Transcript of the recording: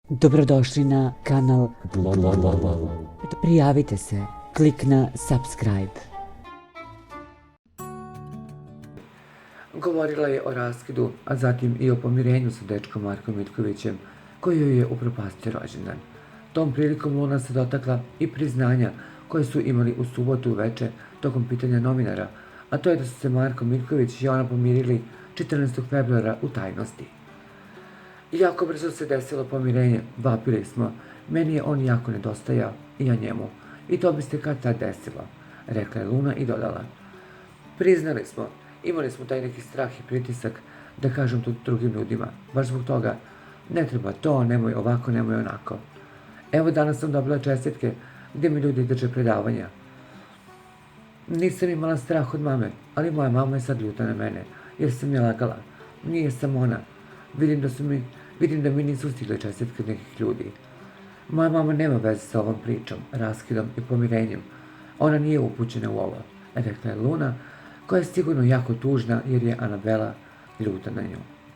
Dobrodošli na kanal. Prijavite se, klik na subscribe. Govorila je o raskidu, a zatim i o pomirenju sa dečkom Markom Miljkovićem, koji joj je upropastio rođendan. Tom prilikom Luna se dotakla i priznanja koje su imali u subotu uveče tokom pitanja novinara, a to je da su se Marko Miljković i ona pomirili 14. februara u tajnosti. Jako brzo se desilo pomirenje, vapili smo, meni je on jako nedostajao i ja njemu. I to bi se kad tad desilo, rekla je Luna i dodala. Priznali smo, imali smo taj neki strah i pritisak da kažem to drugim ljudima, baš zbog toga, ne treba to, nemoj ovako, nemoj onako. Evo danas sam dobila čestitke gdje mi ljudi drže predavanja. Nisam imala strah od mame, ali moja mama je sad ljuta na mene, jer sam je lagala. Nije sam ona. Vidim da mi nisu stigle čestitke od nekih ljudi. Moja mama nema veze sa ovom pričom, raskidom i pomirenjem. Ona nije upućena u ovo, rekla je Luna, koja je sigurno jako tužna jer je Anabela ljuta na nju.